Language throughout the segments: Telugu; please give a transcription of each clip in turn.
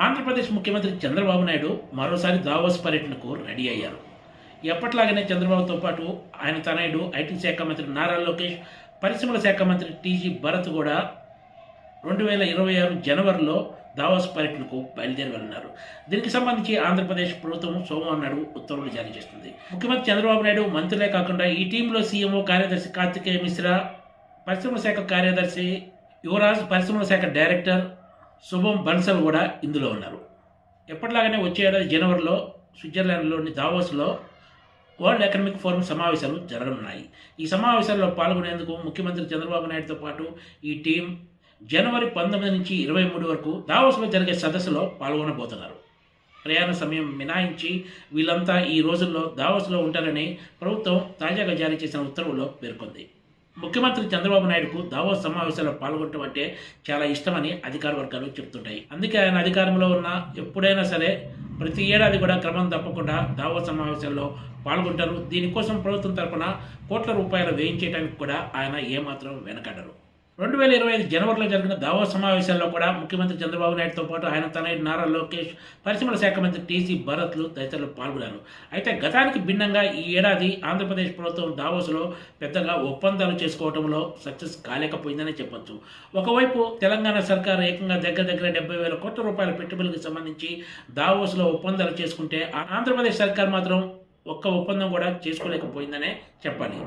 ఆంధ్రప్రదేశ్ ముఖ్యమంత్రి చంద్రబాబు నాయుడు మరోసారి దావోస్ పర్యటనకు రెడీ అయ్యారు. ఎప్పట్లాగానే చంద్రబాబుతో పాటు ఆయన తనయుడు ఐటీ శాఖ మంత్రి నారా లోకేష్, పరిశ్రమల శాఖ మంత్రి టీజీ భరత్ కూడా 2026 జనవరిలో దావోస్ పర్యటనకు బయలుదేరి వెళ్తున్నారు. దీనికి సంబంధించి ఆంధ్రప్రదేశ్ ప్రభుత్వం సోమవారం నాడు ఉత్తర్వులు జారీ చేస్తుంది. ముఖ్యమంత్రి చంద్రబాబు నాయుడు మంత్రులే కాకుండా ఈ టీంలో సీఎంఓ కార్యదర్శి కార్తికేయ మిశ్రా, పరిశ్రమల శాఖ కార్యదర్శి యువరాజ్, పరిశ్రమల శాఖ డైరెక్టర్ శుభం బన్సల్ కూడా ఇందులో ఉన్నారు. ఎప్పటిలాగానే వచ్చే ఏడాది జనవరిలో స్విట్జర్లాండ్లోని దావోస్లో వరల్డ్ ఎకనామిక్ ఫోరం సమావేశాలు జరగనున్నాయి. ఈ సమావేశాల్లో పాల్గొనేందుకు ముఖ్యమంత్రి చంద్రబాబు నాయుడుతో పాటు ఈ టీం జనవరి 19 నుంచి 23 వరకు దావోస్లో జరిగే సదస్సులో పాల్గొనబోతున్నారు. ప్రయాణ సమయం మినహాయించి వీళ్ళంతా ఈ రోజుల్లో దావోస్లో ఉంటారని ప్రభుత్వం తాజాగా జారీ చేసిన ఉత్తర్వుల్లో పేర్కొంది. ముఖ్యమంత్రి చంద్రబాబు నాయుడుకు దావోస్ సమావేశాల్లో పాల్గొనడం అంటే చాలా ఇష్టమని అధికార వర్గాలు చెబుతుంటాయి. అందుకే ఆయన అధికారంలో ఉన్న ఎప్పుడైనా సరే ప్రతి ఏడాది కూడా క్రమం తప్పకుండా దావోస్ సమావేశాల్లో పాల్గొంటారు. దీనికోసం ప్రభుత్వం తరపున కోట్ల రూపాయలు వేయించేయడానికి కూడా ఆయన ఏమాత్రం వెనకడరు. 2025 జనవరిలో జరిగిన దావోస్ సమావేశాల్లో కూడా ముఖ్యమంత్రి చంద్రబాబు నాయుడుతో పాటు ఆయన తనయుడు నారా లోకేష్, పరిశ్రమల శాఖ మంత్రి టీజీ భరత్లు తదితరులు పాల్గొన్నారు. అయితే గతానికి భిన్నంగా ఈ ఏడాది ఆంధ్రప్రదేశ్ ప్రభుత్వం దావోస్లో పెద్దగా ఒప్పందాలు చేసుకోవడంలో సక్సెస్ కాలేకపోయిందనే చెప్పొచ్చు. ఒకవైపు తెలంగాణ సర్కార్ ఏకంగా దగ్గర 70,000 కోట్ల రూపాయల పెట్టుబడులకు సంబంధించి దావోస్లో ఒప్పందాలు చేసుకుంటే ఆంధ్రప్రదేశ్ సర్కార్ మాత్రం ఒక్క ఒప్పందం కూడా చేసుకోలేకపోయిందనే చెప్పాలి.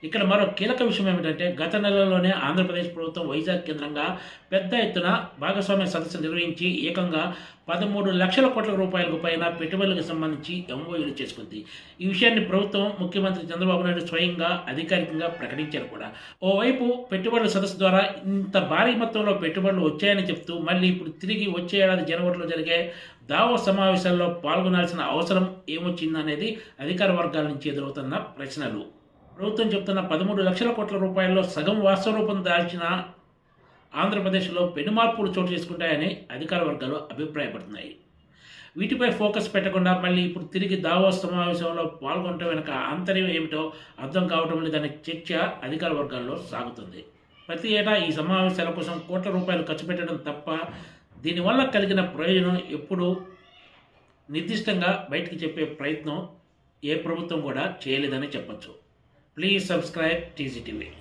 ఇక్కడ మరో కీలక విషయం ఏమిటంటే గత నెలలోనే ఆంధ్రప్రదేశ్ ప్రభుత్వం వైజాగ్ కేంద్రంగా పెద్ద ఎత్తున భాగస్వామ్య సదస్సు నిర్వహించి ఏకంగా 13 లక్షల కోట్ల రూపాయలకు పైన పెట్టుబడులకు సంబంధించి ఎంఓయూలు చేసుకుంది. ఈ విషయాన్ని ప్రభుత్వం ముఖ్యమంత్రి చంద్రబాబు నాయుడు స్వయంగా అధికారికంగా ప్రకటించారు కూడా. ఓవైపు పెట్టుబడుల సదస్సు ద్వారా ఇంత భారీ మొత్తంలో పెట్టుబడులు వచ్చాయని చెప్తూ మళ్ళీ ఇప్పుడు తిరిగి వచ్చే ఏడాది జనవరిలో జరిగే దావోస్ సమావేశాల్లో పాల్గొనాల్సిన అవసరం ఏమొచ్చిందనేది అధికార వర్గాల నుంచి ఎదురవుతున్న ప్రశ్నలు. ప్రభుత్వం చెప్తున్న 13 లక్షల కోట్ల రూపాయల్లో సగం వాస్తవ రూపం దాల్చిన ఆంధ్రప్రదేశ్లో పెను మార్పులు చోటు చేసుకుంటాయని అధికార వర్గాలు అభిప్రాయపడుతున్నాయి. వీటిపై ఫోకస్ పెట్టకుండా మళ్ళీ ఇప్పుడు తిరిగి దావోస్ సమావేశంలో పాల్గొనడం వెనుక ఆంతర్యం ఏమిటో అర్థం కావటం లేదనే చర్చ అధికార వర్గాల్లో సాగుతుంది. ప్రతి ఏటా ఈ సమావేశాల కోసం కోట్ల రూపాయలు ఖర్చు పెట్టడం తప్ప దీనివల్ల కలిగిన ప్రయోజనం ఎప్పుడూ నిర్దిష్టంగా బయటికి చెప్పే ప్రయత్నం ఏ ప్రభుత్వం కూడా చేయలేదని చెప్పొచ్చు. Please subscribe TZTV.